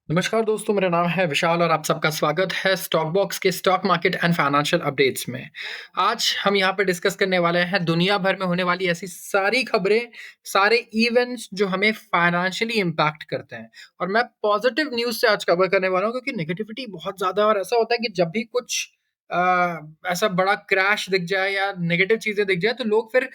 नमस्कार दोस्तों, मेरा नाम है विशाल और आप सबका स्वागत है स्टॉक बॉक्स के stock market and financial updates में। आज हम यहाँ पे डिस्कस करने वाले हैं दुनिया भर में होने वाली ऐसी सारी खबरें, सारे इवेंट्स जो हमें फाइनेंशियली इम्पैक्ट करते हैं। और मैं पॉजिटिव न्यूज़ से आज कवर करने वाला हूँ क्योंकि नेगेटिविटी बहुत ज़्यादा है और ऐसा होता है कि जब भी कुछ ऐसा बड़ा क्रैश दिख जाए या नेगेटिव चीज़ें दिख जाए तो लोग फिर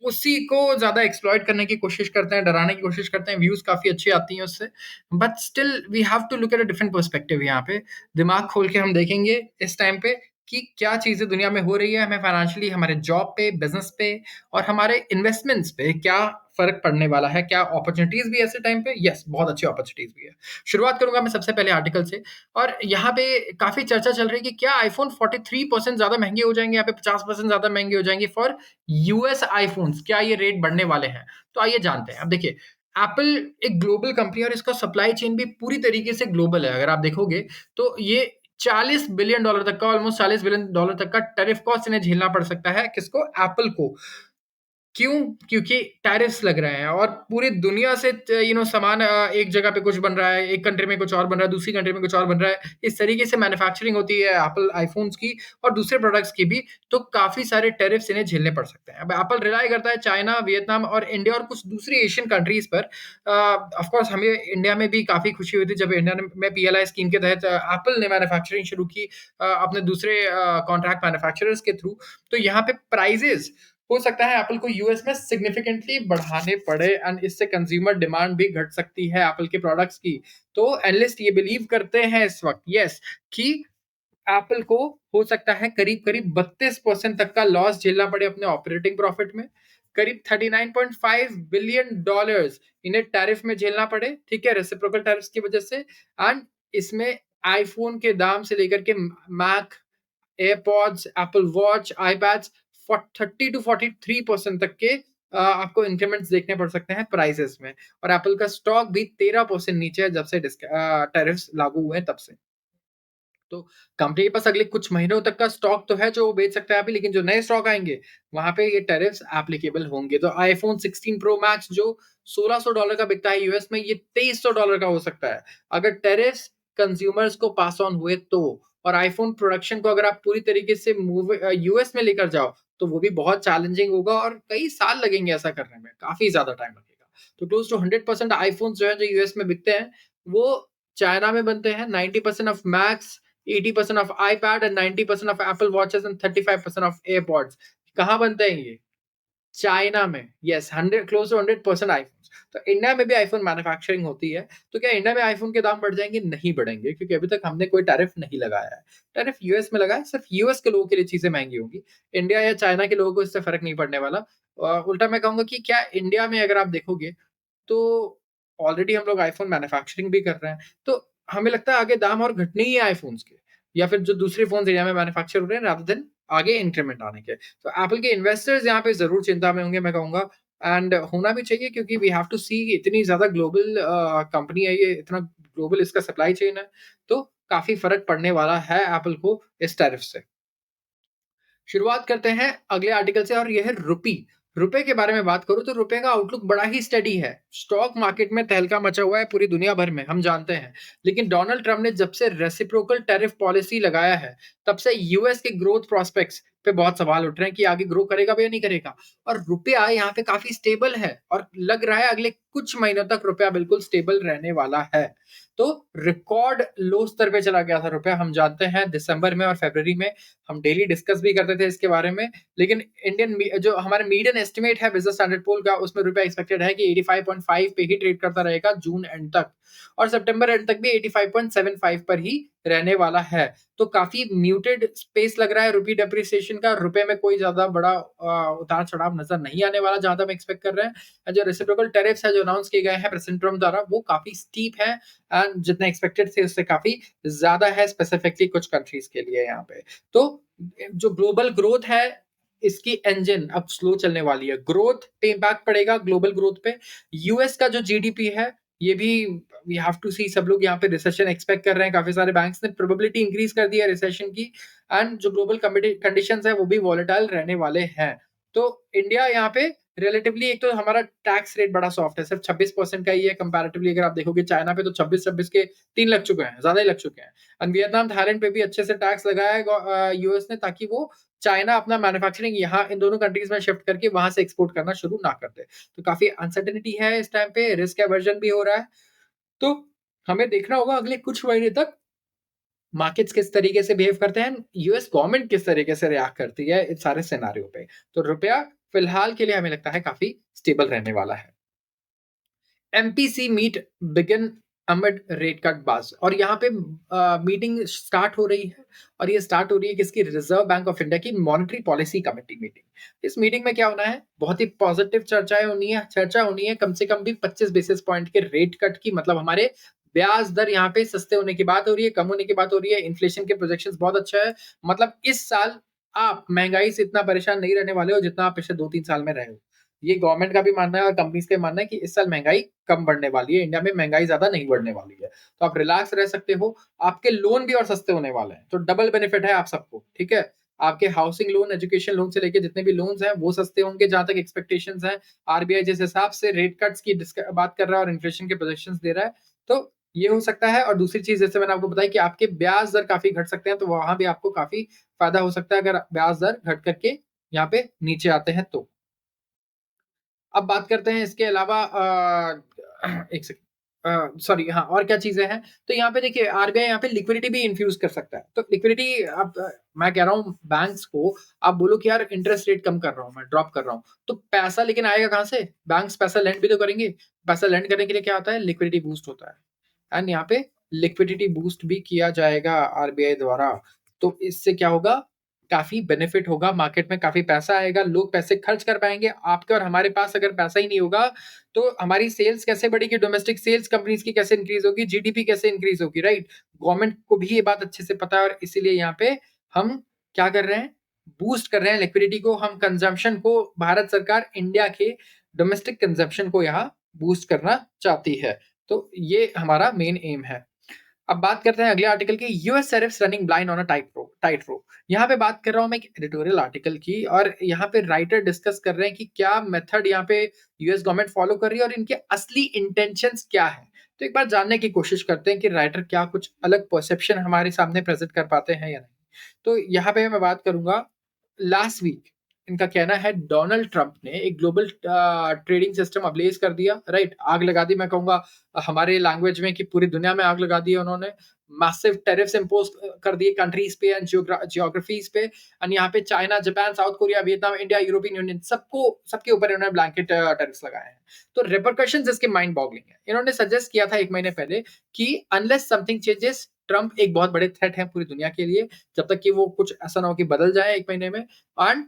उसी को ज़्यादा एक्सप्लॉइट करने की कोशिश करते हैं, डराने की कोशिश करते हैं, व्यूज़ काफ़ी अच्छी आती हैं उससे। But still we have to look at a different perspective यहाँ पे। दिमाग खोल के हम देखेंगे इस टाइम पे कि क्या चीज़ें दुनिया में हो रही है, हमें फाइनेंशियली हमारे जॉब पे, बिज़नेस पे और हमारे इन्वेस्टमेंट्स पे क्या फ़र्क पड़ने वाला है? क्या अपॉर्च्युनिटीज़ भी है ऐसे टाइम पे? येस, बहुत अच्छी अपॉर्च्युनिटीज़ भी है। शुरुआत करूँगा मैं सबसे पहले आर्टिकल से और यहाँ पे काफ़ी चर्चा चल रही है कि क्या आईफ़ोन 43% ज़्यादा महँगे हो जाएँगे, यहाँ पे 50% ज़्यादा महँगे हो जाएँगे फॉर यूएस आईफ़ोन्स, क्या ये रेट बढ़ने वाले हैं? तो आइए जानते हैं। अब देखिए, एप्पल एक ग्लोबल कंपनी है और इसका सप्लाई चेन भी पूरी तरीके से ग्लोबल है। अगर आप देखोगे तो ये $40 बिलियन तक का, ऑलमोस्ट $40 बिलियन तक का टैरिफ कॉस्ट इन्हें झेलना पड़ सकता है। किसको? एप्पल को। क्यों? क्योंकि टैरिफ्स लग रहे हैं और पूरी दुनिया से सामान एक जगह पे कुछ बन रहा है, एक कंट्री में कुछ और बन रहा है, दूसरी कंट्री में कुछ और बन रहा है। इस तरीके से मैन्युफैक्चरिंग होती है एप्पल आईफ़ोन्स की और दूसरे प्रोडक्ट्स की भी, तो काफ़ी सारे टैरिफ्स इन्हें झेलने पड़ सकते हैं। अब एप्पल रिलाय करता है चाइना, वियतनाम और इंडिया और कुछ दूसरी एशियन कंट्रीज़ पर। ऑफ कोर्स हमें इंडिया में भी काफ़ी खुशी हुई थी जब इंडिया ने में पीएलआई स्कीम के तहत एप्पल ने मैन्युफैक्चरिंग शुरू की अपने दूसरे कॉन्ट्रैक्ट मैन्युफैक्चरर्स के थ्रू। तो यहाँ पे प्राइसेज़ हो सकता है एप्पल को यूएस में सिग्निफिकेंटली बढ़ाने पड़े एंड इससे कंज्यूमर डिमांड भी घट सकती है एप्पल के प्रोडक्ट्स की। तो एनालिस्ट ये बिलीव करते हैं इस वक्त, यस, कि एप्पल को हो सकता है करीब करीब 32% तक का लॉस झेलना पड़े अपने ऑपरेटिंग प्रॉफिट में। करीब $39.5 बिलियन इन्हें टैरिफ में झेलना पड़े, ठीक है, रेसिप्रोकल टैरिफ्स की वजह से। एंड इसमें आईफोन के दाम से लेकर के Mac, AirPods, Apple Watch, iPads 30 to 43% तक के आपको इंक्रीमेंट्स देखने पड़ सकते हैं प्राइसेस में। और एप्पल का स्टॉक भी 13% नीचे है जब से टैरिफ्स लागू हुए हैं तब से। तो कंपनी के पास अगले कुछ महीनों तक का स्टॉक तो है जो वो बेच सकता है अभी, लेकिन जो नए स्टॉक आएंगे वहां पे ये टैरिफ्स एप्लीकेबल होंगे। तो आईफोन 16 प्रो मैक्स जो $1600 का बिकता है यूएस में, ये $2300 का हो सकता है अगर टैरिफ्स कंज्यूमर्स को पास ऑन हुए तो। और आईफोन प्रोडक्शन को अगर आप पूरी तरीके से यूएस में लेकर जाओ तो वो भी बहुत चैलेंजिंग होगा और कई साल लगेंगे ऐसा करने में, काफी ज्यादा टाइम लगेगा। तो क्लोज टू 100% आईफोन जो है जो यूएस में बिकते हैं वो चाइना में बनते हैं। 90% of max, 80% of iPad and 90% of Apple Watches and 35% of AirPods कहाँ बनते हैं ये? चाइना में। Yes, 100 close to 100% iPhones. तो इंडिया में भी आईफोन मैन्युफैक्चरिंग होती है। तो क्या इंडिया में आईफोन के दाम बढ़ जाएँगे? नहीं बढ़ेंगे क्योंकि अभी तक हमने कोई टैरिफ नहीं लगाया है। टैरिफ यूएस में लगा है, सिर्फ यूएस के लोगों के लिए चीज़ें महँगी होंगी। इंडिया या चाइना के लोगों को इससे फ़र्क नहीं पड़ने वाला। उल्टा मैं कहूँगा कि क्या इंडिया में अगर आप देखोगे तो ऑलरेडी हम लोग आईफ़ोन मैन्युफैक्चरिंग भी कर रहे हैं, तो हमें लगता है आगे दाम और घटने ही है आईफ़ोन्स के, या फिर जो दूसरे फ़ोन्स इंडिया में मैन्युफैक्चर हो रहे हैं रादर देन आगे इंक्रीमेंट आने के। तो एप्पल के इन्वेस्टर्स यहाँ पे ज़रूर चिंता में होंगे मैं कहूँगा। एंड होना भी चाहिए क्योंकि वी हैव टू सी इतनी ज़्यादा ग्लोबल कंपनी है ये, इतना ग्लोबल इसका सप्लाई चेन है, तो काफ़ी फ़र्क पड़ने वाला है एप्पल को इस टैरिफ से। शुरुआत करते हैं अगले आर्टिकल से और यह है रुपी। रुपए के बारे में बात करूं तो रुपए का आउटलुक बड़ा ही स्टडी है। स्टॉक मार्केट में तहलका मचा हुआ है पूरी दुनिया भर में, हम जानते हैं। लेकिन डोनाल्ड ट्रंप ने जब से रेसिप्रोकल टैरिफ पॉलिसी लगाया है तब से यूएस के ग्रोथ प्रोस्पेक्ट्स पे बहुत सवाल उठ रहे हैं कि आगे ग्रो करेगा भी या नहीं करेगा। और रुपया यहाँ पे काफी स्टेबल है और लग रहा है अगले कुछ महीनों तक रुपया बिल्कुल स्टेबल रहने वाला है। तो रिकॉर्ड लो स्तर पे चला गया था रुपया, हम जानते हैं, दिसंबर में और फरवरी में। हम डेली डिस्कस भी करते थे इसके बारे में। लेकिन जो हमारा मीडियन एस्टिमेट है बिजनेस स्टैंडर्ड पोल का, उसमें रुपया एक्सपेक्टेड है कि 85.5 पे ही ट्रेड करता रहेगा जून एंड तक, और सितंबर एंड तक भी 85.75 पर ही रहने वाला है। तो काफी म्यूटेड स्पेस लग रहा है रुपी डेप्रिसिएशन का। रुपए में कोई ज्यादा बड़ा उतार चढ़ाव नजर नहीं आने वाला जहां तक हम एक्सपेक्ट कर रहे हैं। जो रेसिप्रोकल टैरिफ्स है जो अनाउंस किए गए हैं प्रेसिडेंट ट्रम्प द्वारा, वो काफी स्टीप है एंड जितना एक्सपेक्टेड थे उससे काफी ज्यादा है, स्पेसिफिकली कुछ कंट्रीज के लिए यहाँ पे। तो जो ग्लोबल ग्रोथ है इसकी इंजन अब स्लो चलने वाली है। ग्रोथ पे इम्पैक्ट पड़ेगा, ग्लोबल ग्रोथ पे। यूएस का जो जीडीपी है ये भी वी हैव टू सी, सब लोग यहाँ पे रिसेशन एक्सपेक्ट कर रहे हैं। काफी सारे बैंक्स ने प्रोबेबिलिटी इंक्रीज कर दी है रिसेशन की। एंड जो ग्लोबल कंडीशंस है वो भी वॉलेटाइल रहने वाले हैं। तो इंडिया यहाँ पे रिलेटिवली एक तो हमारा टैक्स रेट बड़ा सॉफ्ट है, सिर्फ 26% का ही है कंपैरेटिवली अगर आप देखोगे चाइना पे तो 26-26 के 3 लग चुके हैं, ज़्यादा ही लग चुके हैं। एंड वियतनाम, थाईलैंड पे भी अच्छे से टैक्स लगाया है यूएस ने ताकि वो चाइना अपना मैन्युफैक्चरिंग यहाँ इन दोनों कंट्रीज़ में शिफ्ट करके वहाँ से एक्सपोर्ट करना शुरू ना कर दे। तो काफ़ी अनसर्टेनिटी है इस टाइम पे, रिस्क एवर्जन भी हो रहा है। तो हमें देखना होगा अगले कुछ महीने तक मार्केट्स किस तरीके से बिहेव करते हैं, यूएस गवर्नमेंट किस तरीके से रिएक्ट करती है इस सारे सिनेरियो पे। तो रुपया फिलहाल के लिए हमें लगता है काफ़ी स्टेबल रहने वाला है। MPC meet begin amid rate cut बाज और यहाँ पे मीटिंग स्टार्ट हो रही है और ये स्टार्ट हो रही है किसकी, रिजर्व बैंक ऑफ इंडिया की मॉनेटरी पॉलिसी कमेटी मीटिंग। इस मीटिंग में क्या होना है, बहुत ही पॉजिटिव चर्चा होनी है कम से कम भी 25 बेसिस पॉइंट के रेट कट की, मतलब हमारे ब्याज दर यहाँ पे सस्ते होने की बात हो रही है, कम होने की बात हो रही है, इन्फ्लेशन के प्रोजेक्शंस बहुत अच्छा है। मतलब इस साल आप महंगाई से इतना परेशान नहीं रहने वाले हो जितना आप पिछले 2-3 साल में रहे हो। ये गवर्नमेंट का भी मानना है और कंपनीज का भी मानना है कि इस साल महंगाई कम बढ़ने वाली है, इंडिया में महंगाई ज़्यादा नहीं बढ़ने वाली है। तो आप रिलैक्स रह सकते हो, आपके लोन भी और सस्ते होने वाले हैं, तो डबल बेनिफिट है आप सबको, ठीक है? आपके हाउसिंग लोन, एजुकेशन लोन से लेके जितने भी लोन्स हैं, वो सस्ते होंगे जहाँ तक एक्सपेक्टेशंस हैं। आरबीआई जिस हिसाब से रेट कट्स की बात कर रहा है और इन्फ्लेशन के प्रोजेक्शंस दे रहा है, तो ये हो सकता है। और दूसरी चीज़ जैसे मैंने आपको बताया कि आपके ब्याज दर काफ़ी घट सकते हैं, तो वहाँ भी आपको काफ़ी फ़ायदा हो सकता है अगर ब्याज दर घट करके यहाँ पे नीचे आते हैं तो। अब बात करते हैं इसके अलावा एक सेकंड सॉरी हाँ, और क्या चीज़ें हैं? तो यहाँ पे देखिए आरबीआई यहाँ पे लिक्विडिटी भी इन्फ्यूज़ कर सकता है। तो लिक्विडिटी अब मैं कह रहा हूँ बैंक्स को आप बोलो कि यार इंटरेस्ट रेट कम कर रहा हूँ मैं, ड्रॉप कर रहा हूँ। तो पैसा लेकिन आएगा कहाँ से? बैंक्स पैसा लेंड भी तो करेंगे। पैसा लेंड करने के लिए क्या होता है? लिक्विडिटी बूस्ट होता है। एंड यहाँ पे लिक्विडिटी बूस्ट भी किया जाएगा आरबीआई द्वारा। तो इससे क्या होगा? काफ़ी बेनिफिट होगा, मार्केट में काफ़ी पैसा आएगा, लोग पैसे खर्च कर पाएँगे। आपके और हमारे पास अगर पैसा ही नहीं होगा, तो हमारी सेल्स कैसे बढ़ेगी? डोमेस्टिक सेल्स कंपनीज़ की कैसे इंक्रीज़ होगी? जीडीपी कैसे इंक्रीज़ होगी, राइट? गवर्नमेंट को भी ये बात अच्छे से पता है और इसीलिए यहाँ पे हम क्या कर रहे हैं? बूस्ट कर रहे हैं लिक्विडिटी को, हम कंज़म्पशन को भारत सरकार इंडिया के डोमेस्टिक कंज़म्पशन को यहाँ बूस्ट करना चाहती है। तो ये हमारा मेन एम है। अब बात करते हैं अगले आर्टिकल की, US tariffs running blind on a tight रोप। यहाँ पे बात कर रहा हूँ मैं एक एडिटोरियल आर्टिकल की और यहाँ पे राइटर डिस्कस कर रहे हैं कि क्या मेथड यहाँ पे यूएस गवर्नमेंट फॉलो कर रही है और इनके असली इंटेंशंस क्या है। तो एक बार जानने की कोशिश करते हैं कि राइटर क्या कुछ अलग परसेप्शन हमारे सामने प्रेजेंट कर पाते हैं या नहीं। तो यहाँ पे मैं बात करूंगा, लास्ट वीक इनका कहना है डोनाल्ड ट्रंप ने एक ग्लोबल ट्रेडिंग सिस्टम अब्लेज कर दिया, राइट? आग लगा दी, मैं कहूंगा हमारे लैंग्वेज में कि पूरी दुनिया में आग लगा दी है उन्होंने। मैसिव टैरिफ्स इंपोज कर दिए कंट्रीज पे एंड जियोग्राफीज पे। एंड यहाँ पे China, Japan, South Korea, Vietnam, India, European union सबको सबके ऊपर इन्होंने ब्लैंकेट टैरिफ्स लगाए हैं। तो रिपरकशंस इसके माइंड बॉगलिंग है। इन्होंने सजेस्ट किया था 1 महीने पहले कि अनलेस समथिंग चेंजेस, ट्रंप एक बहुत बड़े थ्रेट है पूरी दुनिया के लिए, जब तक कि वो कुछ ऐसा ना हो कि बदल जाए 1 महीने में। एंड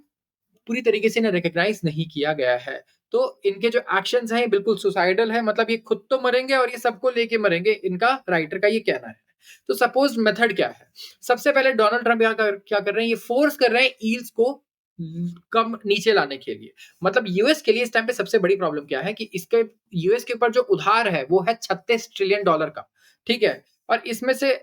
पूरी तरीके से इन्हें रिकॉग्नाइज नहीं किया गया है। तो इनके जो एक्शंस हैं ये बिल्कुल सुसाइडल है, मतलब ये खुद तो मरेंगे और ये सबको लेके मरेंगे, इनका राइटर का ये कहना है। तो सपोज मेथड क्या है? सबसे पहले डोनाल्ड ट्रंप यहाँ क्या कर रहे हैं, ये फोर्स कर रहे हैं यील्ड्स को कम नीचे लाने के लिए। मतलब यूएस के लिए इस टाइम पे सबसे बड़ी प्रॉब्लम क्या है कि इसके यूएस के ऊपर जो उधार है वो है $36 ट्रिलियन का, ठीक है? और इसमें से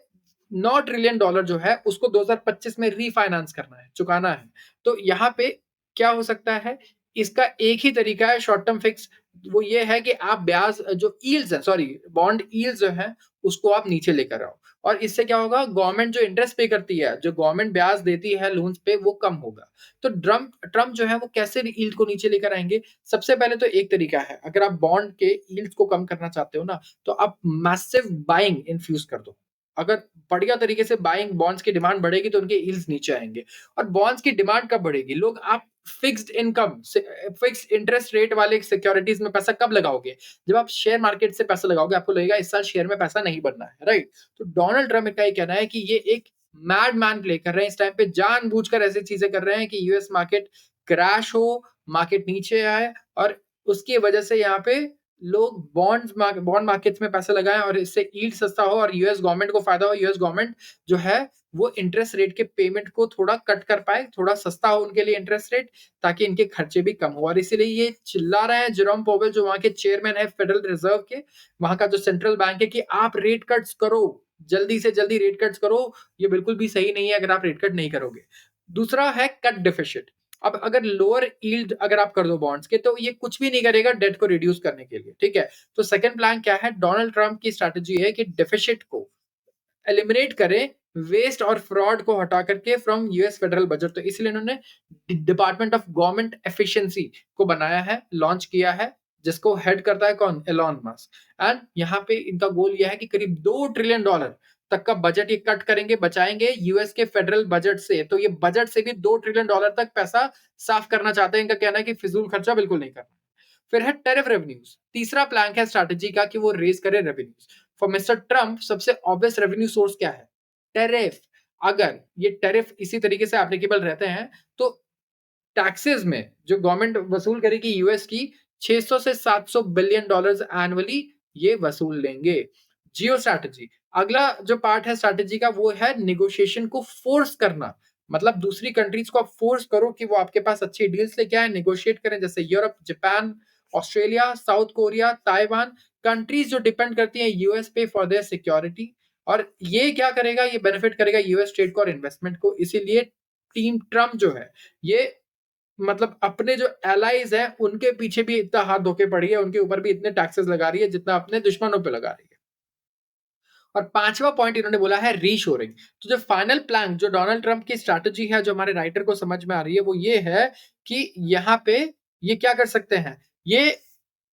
$9 ट्रिलियन जो है उसको 2025 में रीफाइनेंस करना है, चुकाना है। तो यहाँ पे क्या हो सकता है? इसका एक ही तरीका है शॉर्ट टर्म फिक्स, वो ये है कि आप ब्याज जो यील्ड्स है, सॉरी बॉन्ड यील्ड्स जो है उसको आप नीचे लेकर आओ। और इससे क्या होगा, गवर्नमेंट जो इंटरेस्ट पे करती है, जो गवर्नमेंट ब्याज देती है लोन्स पे, वो कम होगा। तो ट्रम्प ट्रम्प जो है वो कैसे यील्ड को नीचे लेकर आएंगे? सबसे पहले तो एक तरीका है, अगर आप बॉन्ड के यील्ड्स को कम करना चाहते हो ना, तो आप मैसिव बाइंग इन्फ्यूज कर दो। अगर बढ़िया तरीके से बाइंग बॉन्ड्स की डिमांड बढ़ेगी तो उनके यील्ड्स नीचे आएंगे। और बॉन्ड्स की डिमांड कब बढ़ेगी? लोग आप फिक्स्ड इनकम से फिक्स्ड इंटरेस्ट रेट वाले सिक्योरिटीज में पैसा कब लगाओगे? जब आप शेयर मार्केट से पैसा लगाओगे, आपको लगेगा इस साल शेयर में पैसा नहीं बढ़ना है, राइट? तो डोनाल्ड ट्रम्प का ये कहना है कि ये एक मैड मैन प्ले कर रहे हैं इस टाइम पे, जानबूझकर ऐसी चीजें कर रहे हैं कि यूएस मार्केट क्रैश हो, मार्केट नीचे आए और उसकी वजह से यहाँ पे लोग बॉन्ड मार्केट्स में पैसा लगाएं और इससे यील्ड सस्ता हो और यूएस गवर्नमेंट को फायदा हो। यूएस गवर्नमेंट जो है वो इंटरेस्ट रेट के पेमेंट को थोड़ा कट कर पाए, थोड़ा सस्ता हो उनके लिए इंटरेस्ट रेट, ताकि इनके खर्चे भी कम हो। और इसीलिए ये चिल्ला रहे हैं जेरोम पोवेल, जो वहाँ के चेयरमैन है फेडरल रिजर्व के, वहाँ का जो सेंट्रल बैंक है, कि आप रेट कट्स करो, जल्दी से जल्दी रेट कट्स करो। ये बिल्कुल भी सही नहीं है अगर आप रेट कट नहीं करोगे। दूसरा है कट डेफिसिट। अब अगर लोअर यील्ड अगर आप कर दो बॉन्ड्स के, तो ये कुछ भी नहीं करेगा डेट को रिड्यूस करने के लिए, ठीक है? तो सेकंड प्लान क्या है? डोनाल्ड ट्रम्प की स्ट्रैटेजी है कि डेफिसिट को एलिमिनेट करें, वेस्ट और फ्रॉड को हटा करके फ्रॉम यूएस फेडरल बजट। तो इसलिए इन्होंने डिपार्टमेंट ऑफ गवर्नमेंट एफिशिएंसी को बनाया है, लॉन्च किया है, जिसको हेड करता है कौन? Elon Musk. एंड यहाँ पे इनका गोल यह है कि करीब $2 ट्रिलियन तक का बजट ये कट करेंगे, बचाएंगे यूएस के फेडरल बजट से। तो ये बजट से भी $2 ट्रिलियन तक पैसा साफ करना चाहते हैं। इनका कहना है कि फिजूल खर्चा बिल्कुल नहीं करना। फिर है टेरिफ रेवेन्यूज। तीसरा प्लान है स्ट्रैटेजी का कि वो रेज करे रेवेन्यूज। फॉर मिस्टर ट्रम्प सबसे ऑब्वियस रेवेन्यू सोर्स क्या है? टेरिफ। अगर ये टेरिफ इसी तरीके से एप्लीकेबल रहते हैं, तो टैक्सेस में जो गवर्नमेंट वसूल करेगी यूएस की, 600 से $700 बिलियन एनुअली ये वसूल लेंगे। जियो स्ट्रैटेजी। अगला जो पार्ट है स्ट्रैटेजी का, वो है निगोशिएशन को फोर्स करना। मतलब दूसरी कंट्रीज को आप फोर्स करो कि वो आपके पास अच्छी डील्स लेके आए, निगोशिएट करें, जैसे Europe, Japan, Australia, south Korea, Taiwan, countries जो डिपेंड करती हैं यूएस पे फॉर देयर सिक्योरिटी। और ये क्या करेगा? ये बेनिफिट करेगा यूएस ट्रेड को और इन्वेस्टमेंट को। इसीलिए टीम ट्रम्प जो है, ये मतलब अपने जो एलाइज हैं उनके पीछे भी इतना हाथ धोके पड़ी है, उनके ऊपर भी इतने टैक्सेस लगा रही है जितना अपने दुश्मनों पे लगा रही है। और पांचवा पॉइंट इन्होंने बोला है रीशोरिंग। तो जो फाइनल प्लान जो डोनाल्ड ट्रंप की स्ट्रैटेजी है, जो हमारे राइटर को समझ में आ रही है, वो ये है कि यहाँ पे ये क्या कर सकते हैं? ये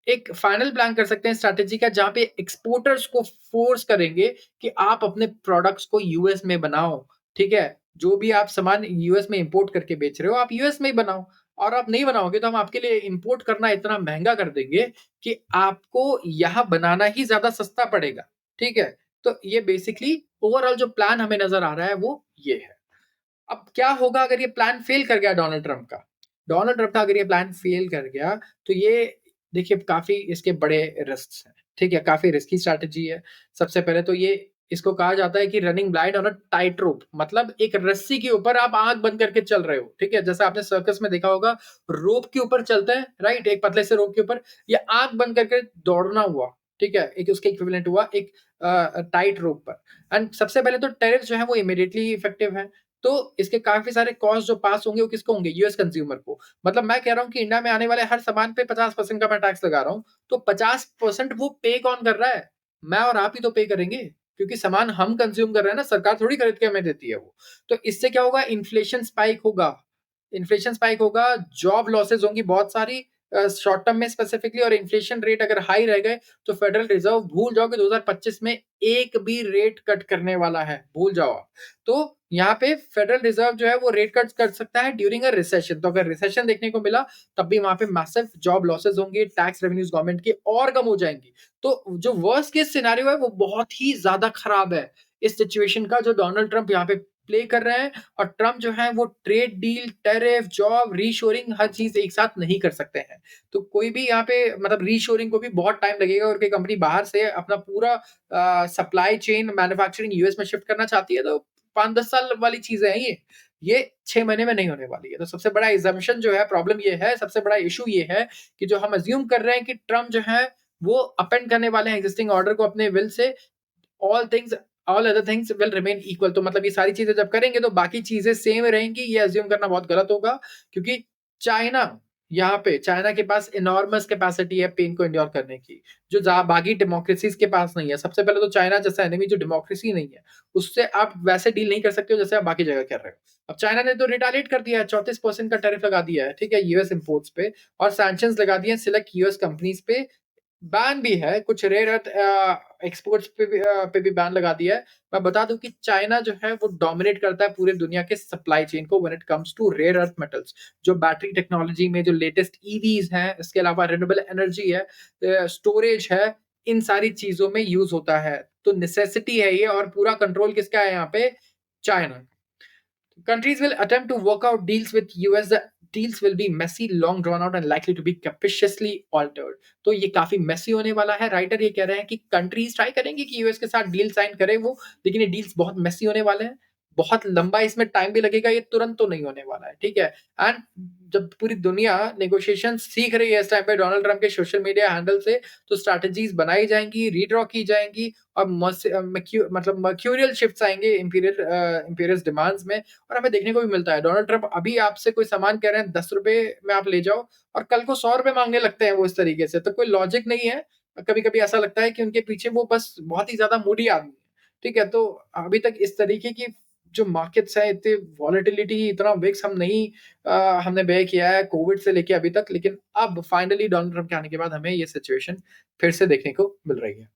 एक फाइनल प्लान कर सकते हैं स्ट्रैटेजी का, जहां पे एक्सपोर्टर्स को फोर्स करेंगे कि आप अपने प्रोडक्ट्स को यूएस में बनाओ, ठीक है? जो भी आप सामान यूएस में इंपोर्ट करके बेच रहे हो, आप यूएस में ही बनाओ। और आप नहीं बनाओगे तो हम आपके लिए इंपोर्ट करना इतना महंगा कर देंगे कि आपको यहाँ बनाना ही ज्यादा सस्ता पड़ेगा, ठीक है? तो ये बेसिकली ओवरऑल जो प्लान हमें नजर आ रहा है वो ये है। अब क्या होगा अगर ये प्लान फेल कर गया डोनाल्ड ट्रंप का? डोनाल्ड ट्रंप का अगर ये प्लान फेल कर गया, तो ये देखिए काफी इसके बड़े रिस्क हैं, ठीक है? काफी रिस्की स्ट्रैटेजी है। सबसे पहले तो ये इसको कहा जाता है कि running blind on a tight रोप। मतलब एक रस्सी के ऊपर आप आंख बंद करके चल रहे हो, ठीक है? जैसा आपने सर्कस में देखा होगा, रोप के ऊपर चलते हैं, राइट? एक पतले से रोप के ऊपर ये आंख बंद करके दौड़ना हुआ, ठीक है? एक उसके इक्विवेलेंट हुआ एक टाइट रोप पर। एंड सबसे पहले तो टैरिफ जो है वो इमीडिएटली इफेक्टिव है। तो इसके काफ़ी सारे कॉस्ट जो पास होंगे वो किसको होंगे? यूएस कंज्यूमर को। मतलब मैं कह रहा हूँ कि इंडिया में आने वाले हर सामान पे 50% का मैं टैक्स लगा रहा हूँ, तो 50% वो पे कौन कर रहा है? मैं और आप ही तो पे करेंगे, क्योंकि सामान हम कंज्यूम कर रहे हैं ना, सरकार थोड़ी खरीद के हमें देती है वो। तो इससे क्या होगा? इन्फ्लेशन स्पाइक होगा, जॉब लॉसेस होंगी बहुत सारी शॉर्ट टर्म में स्पेसिफिकली। और इन्फ्लेशन रेट अगर हाई रह गए, तो फेडरल रिजर्व भूल जाओ कि 2025 में एक भी रेट कट करने वाला है, भूल जाओ आप। तो यहाँ पे फेडरल रिजर्व जो है वो रेट कट कर सकता है ड्यूरिंग अ रिसेशन। तो अगर रिसेशन देखने को मिला, तब भी वहां पे मैसिव जॉब लॉसेस होंगे, टैक्स रेवेन्यूज गवर्नमेंट की और कम हो जाएंगी। तो जो वर्स्ट केस सिनेरियो है वो बहुत ही ज्यादा खराब है इस सिचुएशन का, जो डोनाल्ड ट्रंप यहाँ पे प्ले कर रहे हैं। और ट्रंप जो है वो trade deal, tariff, job, reshoring हर चीज एक साथ नहीं कर सकते हैं। तो कोई भी यहाँ पे मतलब रीशोरिंग को भी बहुत टाइम लगेगा, और कोई कंपनी बाहर से अपना पूरा सप्लाई चेन मैन्युफैक्चरिंग यूएस में शिफ्ट करना चाहती है, तो 5-10 साल वाली चीजें हैं ये 6 महीने में नहीं होने वाली है। तो सबसे बड़ा इजम्पशन जो है, प्रॉब्लम ये है, सबसे बड़ा इशू ये है कि जो हम अज्यूम कर रहे हैं कि ट्रम्प जो है वो अपेंड करने वाले हैं एग्जिस्टिंग ऑर्डर को अपने will say, all things all other things will remain equal. तो मतलब ये सारी चीजें जब करेंगे तो बाकी चीजें सेम रहेंगी, ये अज्यूम करना बहुत गलत होगा। क्योंकि चाइना यहाँ पे चाइना के पास इनॉर्मस कैपेसिटी है पेन को इंड्योर करने की, जो बाकी डेमोक्रेसीज के पास नहीं है। सबसे पहले तो चाइना जैसा एनिमी जो डेमोक्रेसी नहीं है, उससे आप वैसे डील नहीं कर सकते हो जैसे आप बाकी जगह कर रहे हो। अब चाइना ने तो रिटालिएट कर दिया है, 34% का टैरिफ लगा दिया है, ठीक है, यूएस इंपोर्ट्स पे। और सैंक्शंस लगा दिए सिलेक्ट यूएस कंपनीज पे। बैन भी है कुछ रेयर अर्थ एक्सपोर्ट्स पे भी बैन लगा दिया है। मैं बता दूं कि चाइना जो है वो डोमिनेट करता है पूरे दुनिया के सप्लाई चेन को when it comes to rare earth metals. जो बैटरी टेक्नोलॉजी में जो लेटेस्ट ईवीज हैं, इसके अलावा रिन्यूएबल एनर्जी है, स्टोरेज है, इन सारी चीजों में यूज होता है। तो नेसेसिटी है ये, और पूरा कंट्रोल किसका है यहाँ पे? China. Countries will attempt to work out deals with US. The deals will be messy, long drawn out, and likely to be capriciously altered. तो ये काफी मेसी होने वाला है। राइटर ये कह रहे हैं कि कंट्रीज ट्राई करेंगी कि यूएस के साथ डील साइन करें वो, लेकिन ये डील्स बहुत मेसी होने वाले हैं। बहुत लंबा इसमें टाइम भी लगेगा, ये तुरंत तो नहीं होने वाला है, ठीक है? एंड जब पूरी दुनिया नेगोशिएशन सीख रही है इस टाइम पे डोनाल्ड ट्रम्प के सोशल मीडिया हैंडल से, तो स्ट्रैटेजीज़ बनाई जाएँगी, रीड्रॉ की जाएँगी और मर्क्यूरियल शिफ्ट्स आएँगे इम्पीरियस डिमांड्स में और हमें देखने को भी मिलता है। डोनाल्ड ट्रम्प अभी आपसे कोई सामान कह रहे हैं ₹10 में आप ले जाओ और कल को ₹100 माँगने लगते हैं वो इस तरीके से, तो कोई लॉजिक नहीं है। कभी-कभी ऐसा लगता है कि उनके पीछे वो बस बहुत ही ज़्यादा मूडी आदमी है, ठीक है? तो अभी तक इस तरीके की जो मार्केट्स हैं, इतनी वॉलेटिलिटी, इतना विक्स हम नहीं हमने बेयर किया है कोविड से लेके अभी तक, लेकिन अब फाइनली डोनाल्ड ट्रम्प के आने के बाद हमें ये सिचुएशन फिर से देखने को मिल रही है।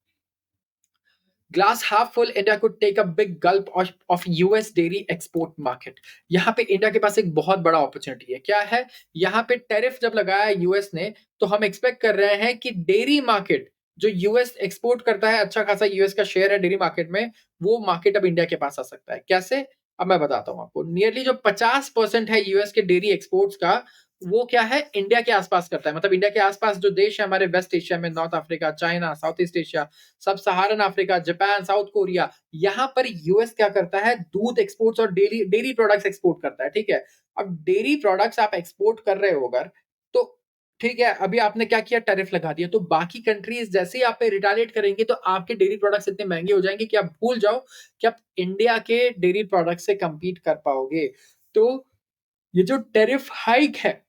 Glass half full India could take a big gulp of US dairy export market. यहाँ पे इंडिया के पास एक बहुत बड़ा अपॉर्चुनिटी है। क्या है? यहाँ पे टैरिफ जब लगाया है यूएस ने, तो हम एक्सपेक्ट कर रहे हैं कि डेयरी मार्केट जो यूएस एक्सपोर्ट करता है, अच्छा खासा यूएस का शेयर है डेयरी मार्केट में, वो मार्केट अब इंडिया के पास आ सकता है। कैसे? अब मैं बताता हूँ आपको। नियरली जो 50% है यूएस के डेयरी एक्सपोर्ट्स का, वो क्या है? इंडिया के आसपास करता है। मतलब इंडिया के आसपास जो देश है हमारे वेस्ट एशिया में, North Africa, China, South East Asia, sub Saharan Africa, Japan, South Korea, यहाँ पर यूएस क्या करता है? दूध एक्सपोर्ट्स और डेयरी डेयरी प्रोडक्ट्स एक्सपोर्ट करता है, ठीक है? अब डेयरी प्रोडक्ट्स आप एक्सपोर्ट कर रहे हो अगर, तो ठीक है, अभी आपने क्या किया? टैरिफ लगा दिया, तो बाकी कंट्रीज़ जैसे ही आप पे रिटेलिएट करेंगी, तो आपके डेयरी प्रोडक्ट्स इतने महँगे हो जाएँगे कि आप भूल जाओ कि आप इंडिया के डेयरी प्रोडक्ट्स से कम्पीट कर पाओगे। तो ये जो टैरिफ हाइक है,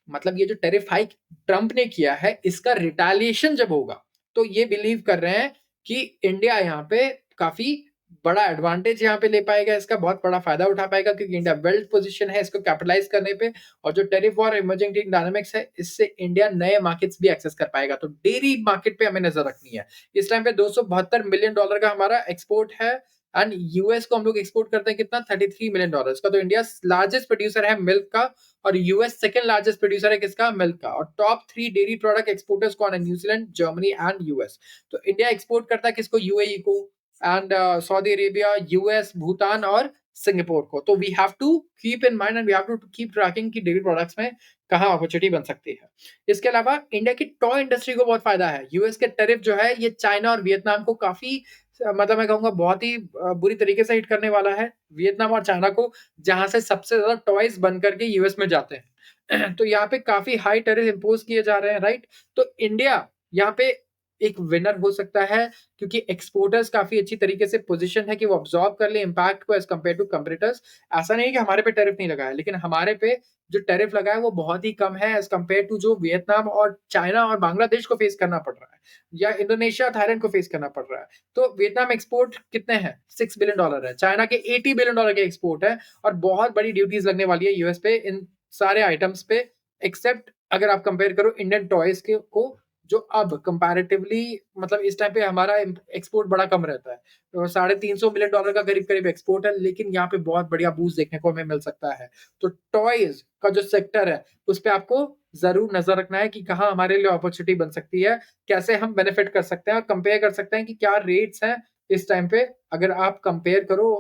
मतलब ये जो टैरिफ हाइक ट्रम्प ने किया है, इसका रिटेलिएशन जब होगा, तो ये बिलीव कर रहे हैं कि इंडिया यहाँ पे काफ़ी बड़ा एडवांटेज यहाँ पे ले पाएगा, इसका बहुत बड़ा फ़ायदा उठा पाएगा क्योंकि इंडिया वेल पोज़ीशन है इसको कैपिटलाइज़ करने पे और जो टैरिफ वॉर इमर्जिंग डायनामिक्स है, इससे इंडिया नए मार्केट्स भी एक्सेस कर पाएगा। तो डेयरी मार्केट पे हमें नज़र रखनी है। इस टाइम पे $272 मिलियन का हमारा एक्सपोर्ट है एंड यूएस को हम लोग एक्सपोर्ट करते हैं कितना? $33 मिलियन का। तो इंडिया लार्जेस्ट प्रोड्यूसर है मिल्क का और यूएस सेकंड लार्जेस्ट प्रोड्यूसर है किसका? मिल्क का। और टॉप 3 डेयरी प्रोडक्ट एक्सपोर्टर्स कौन है? New Zealand, Germany and US. तो इंडिया एक्सपोर्ट करता है किसको? यूएई को and Saudi Arabia, US, Bhutan और सिंगापुर को। तो we have to keep in mind and we have to keep tracking कि डेयरी प्रोडक्ट्स में कहाँ अपॉर्चुनिटी बन सकती है। इसके अलावा इंडिया की टॉय इंडस्ट्री को बहुत फायदा है। यूएस के टैरिफ जो है ये चाइना और वियतनाम को काफ़ी मतलब मैं कहूँगा बहुत ही बुरी तरीके से हिट करने वाला है। वियतनाम और चाइना को जहाँ से सबसे ज़्यादा टॉयज़ बन करके यूएस में जाते हैं। तो यहाँ पे काफ़ी हाई टैरिफ इम्पोज़ किए जा रहे हैं, राइट? तो इंडिया यहाँ पे एक विनर हो सकता है क्योंकि एक्सपोर्टर्स काफ़ी अच्छी तरीके से पोज़ीशन है कि वो अब्ज़ॉर्ब कर लें इम्पैक्ट को एज़ कम्पेयर टू कंपैरेटर्स। ऐसा नहीं है कि हमारे पे टैरिफ नहीं लगा है, लेकिन हमारे पे जो टैरिफ लगा है वो बहुत ही कम है एज़ कम्पेयर टू जो वियतनाम और चाइना और बांग्लादेश को फेस करना पड़ रहा है या इंडोनेशिया, थाईलैंड को फेस करना पड़ रहा है। तो वियतनाम एक्सपोर्ट कितने हैं? $6 बिलियन है। चाइना के $80 बिलियन के एक्सपोर्ट है और बहुत बड़ी ड्यूटीज़ लगने वाली है यूएस पे इन सारे आइटम्स पे एक्सेप्ट अगर आप कंपेयर करो इंडियन टॉयज़ के को जो अब कंपैरेटिवली मतलब इस टाइम पे हमारा एक्सपोर्ट बड़ा कम रहता है। तो $350 बिलियन का करीब-करीब एक्सपोर्ट है, लेकिन यहाँ पे बहुत बढ़िया बूस्ट देखने को हमें मिल सकता है। तो टॉयज़ का जो सेक्टर है, उस पे आपको ज़रूर नज़र रखना है कि कहाँ हमारे लिए अपॉर्च्युनिटी बन सकती है, कैसे हम बेनिफिट कर सकते हैं और कंपेयर कर सकते हैं कि क्या रेट्स हैं इस टाइम पे अगर आप कंपेयर करो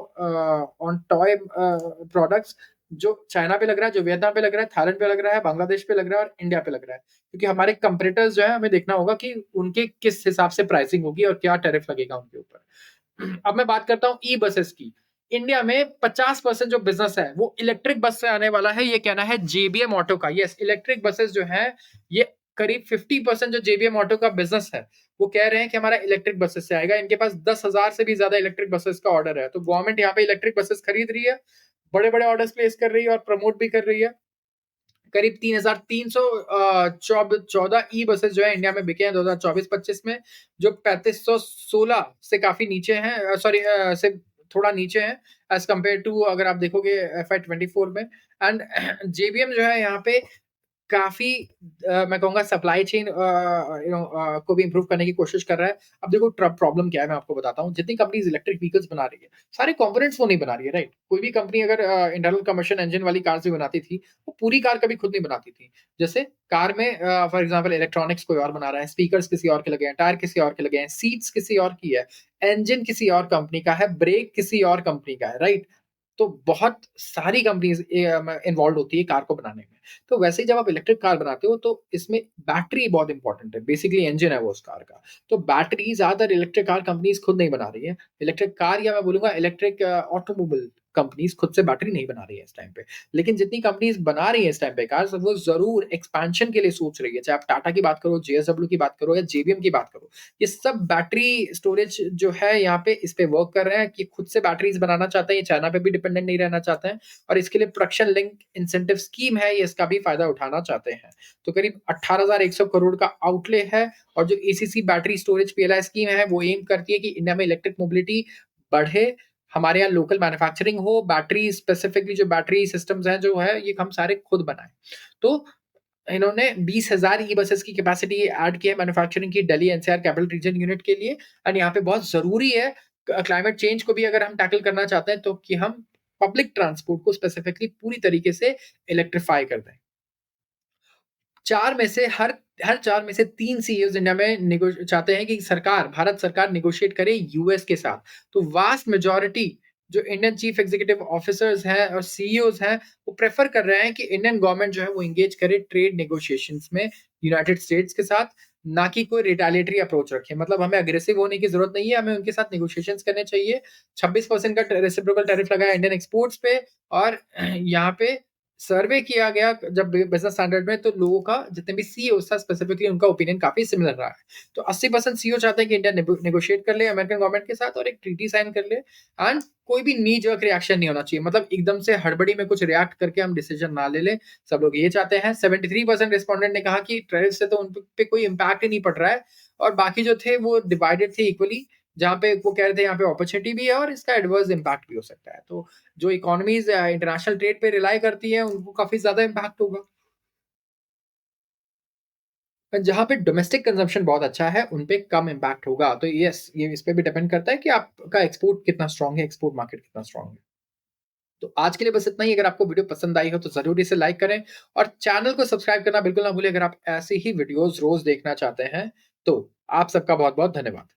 ऑन टॉय प्रोडक्ट्स जो चाइना पे लग रहा है, जो वियतनाम पे लग रहा है, थाईलैंड पे लग रहा है, बांग्लादेश पे लग रहा है और इंडिया पे लग रहा है। क्योंकि हमारे कंपैरेटर्स जो है हमें देखना होगा कि उनके किस हिसाब से प्राइसिंग होगी और क्या टैरिफ लगेगा उनके ऊपर। अब मैं बात करता हूँ ई-बसेस की। इंडिया में 50% जो बिज़नेस है वो इलेक्ट्रिक बस से आने वाला है, ये कहना है जेबीएम ऑटो का। यस, इलेक्ट्रिक बसेस जो हैं ये करीब 50% जो जेबीएम ऑटो का बिज़नेस है, वो कह रहे हैं कि हमारा इलेक्ट्रिक बसेस से आएगा। इनके पास 10,000 से भी ज़्यादा इलेक्ट्रिक बसेस का ऑर्डर है। तो गवर्नमेंट यहाँ पे इलेक्ट्रिक बसेस खरीद रही है, बड़े-बड़े ऑर्डर्स प्लेस कर रही है और प्रमोट भी कर रही है। करीब 3,300 14 ई बसेस जो है इंडिया में बिके हैं 2024-25 में, जो 3516 से काफ़ी नीचे हैं से थोड़ा नीचे हैं एज़ कम्पेयर टू अगर आप देखोगे एफआई 24 में एंड जेबीएम जो है यहाँ पे काफ़ी मैं कहूँगा सप्लाई चेन को भी इम्प्रूव करने की कोशिश कर रहा है। अब देखो प्रॉब्लम क्या है मैं आपको बताता हूँ। जितनी कंपनीज़ इलेक्ट्रिक व्हीकल्स बना रही है, सारे कंपोनेंट्स वो नहीं बना रही है, राइट? कोई भी कंपनी अगर इंटरनल कम्बशन इंजन वाली कार्स भी बनाती थी, वो पूरी कार कभी खुद नहीं बनाती थी। जैसे कार में फॉर एग्ज़ाम्पल इलेक्ट्रॉनिक्स कोई और बना रहा है, स्पीकर्स किसी और के लगे हैं, टायर किसी और के लगे हैं, सीट्स किसी और की है, इंजन किसी और कंपनी का है, ब्रेक किसी और कंपनी का है, राइट? तो बहुत सारी कंपनीज़ इन्वॉल्वड होती है कार को बनाने में। तो वैसे ही जब आप इलेक्ट्रिक कार बनाते हो तो इसमें बैटरी बहुत इंपॉर्टेंट है। बेसिकली इंजन है वो उस कार का। तो बैटरी ज़्यादातर इलेक्ट्रिक कार कंपनीज़ खुद नहीं बना रही है। इलेक्ट्रिक कार या मैं बोलूँगा इलेक्ट्रिक ऑटोमोबाइल कंपनीज़ खुद से बैटरी नहीं बना रही है इस टाइम पे। लेकिन जितनी कंपनीज़ बना रही है इस टाइम पे कार्स, वो ज़रूर एक्सपेंशन के लिए सोच रही है। चाहे आप टाटा की बात करो, जेएसडब्ल्यू की बात करो या जेबीएम की बात करो। ये सब बैटरी स्टोरेज जो है यहाँ पे इस पे वर्क कर रहे हैं कि खुद से बैटरीज़ बनाना चाहते हैं, ये चाइना पे भी डिपेंडेंट नहीं रहना चाहते हैं और इसके लिए प्रोडक्शन लिंक इंसेंटिव स्कीम है, ये इसका भी फ़ायदा उठाना चाहते हैं। तो करीब 18,100 करोड़ का आउटले है और जो ACC battery storage PLI scheme है, वो एम करती है कि इंडिया में इलेक्ट्रिक मोबिलिटी बढ़े, हमारे यहाँ लोकल मैन्युफैक्चरिंग हो, बैटरी स्पेसिफिकली जो बैटरी सिस्टम्स हैं जो है, ये हम सारे खुद बनाएँ। तो इन्होंने 20,000 ई बसेस की कैपेसिटी ऐड की है मैन्युफैक्चरिंग की Delhi NCR capital region unit के लिए एंड यहाँ पे बहुत ज़रूरी है क्लाइमेट चेंज को भी अगर हम टैकल करना चाहते हैं तो कि हम पब्लिक ट्रांसपोर्ट को स्पेसिफिकली पूरी तरीके से इलेक्ट्रिफाई कर दें। 4 में से हर 4 में से 3 सीईओज़ इंडिया में चाहते हैं कि भारत सरकार नेगोशिएट करे यूएस के साथ। तो वास्ट मेजॉरिटी जो इंडियन चीफ एग्ज़ीक्यूटिव ऑफिसर्स हैं और सीईओज़ हैं, वो प्रेफ़र कर रहे हैं कि इंडियन गवर्नमेंट जो है वो एंगेज करे ट्रेड नेगोशिएशंस में यूनाइटेड स्टेट्स के साथ, ना कि कोई रिटेलिएटरी अप्रोच रखे। मतलब हमें अग्रेसिव होने की ज़रूरत नहीं है, हमें उनके साथ नेगोशिएशंस करने चाहिए। 26% का रेसिप्रोकल टैरिफ लगा है इंडियन एक्सपोर्ट्स पे और यहाँ पे सर्वे किया गया जब बिज़नेस स्टैंडर्ड में तो लोगों का जितने भी सीईओज़ था स्पेसिफिकली उनका ओपिनियन काफ़ी सिमिलर रहा है। तो 80% सीईओ चाहते हैं कि इंडिया नेगोशिएट कर ले अमेरिकन गवर्नमेंट के साथ और एक ट्रीटी साइन कर ले एंड कोई भी नी जर्क रिएक्शन नहीं होना चाहिए। मतलब एकदम से हड़बड़ी में कुछ रिएक्ट करके हम डिसीजन ना ले लें। सब लोग ये चाहते हैं। 73% रिस्पोंडेंट ने कहा कि टैरिफ से तो उन पे कोई इम्पैक्ट ही नहीं पड़ रहा है और बाकी जो थे वो डिवाइडेड थे इक्वली जहाँ पे वो कह रहे थे यहाँ पे अपॉर्च्युनिटी भी है और इसका एडवर्स इम्पैक्ट भी हो सकता है। तो जो इकोनॉमीज़ इंटरनेशनल ट्रेड पे रिलाई करती हैं, उनको काफ़ी ज़्यादा इम्पैक्ट होगा। जहाँ पे डोमेस्टिक कंज़म्पशन बहुत अच्छा है, उन पे कम इम्पैक्ट होगा। तो येस, ये इस पे भी डिपेंड करता है कि आपका एक्सपोर्ट कितना स्ट्रॉन्ग है, एक्सपोर्ट मार्केट कितना स्ट्रॉन्ग है। तो आज के लिए बस इतना ही। अगर आपको वीडियो पसंद आई हो तो ज़रूर इसे लाइक करें और चैनल को सब्सक्राइब करना बिल्कुल ना भूलें अगर आप ऐसी ही वीडियोज़ रोज़ देखना चाहते हैं। तो आप सबका बहुत-बहुत धन्यवाद।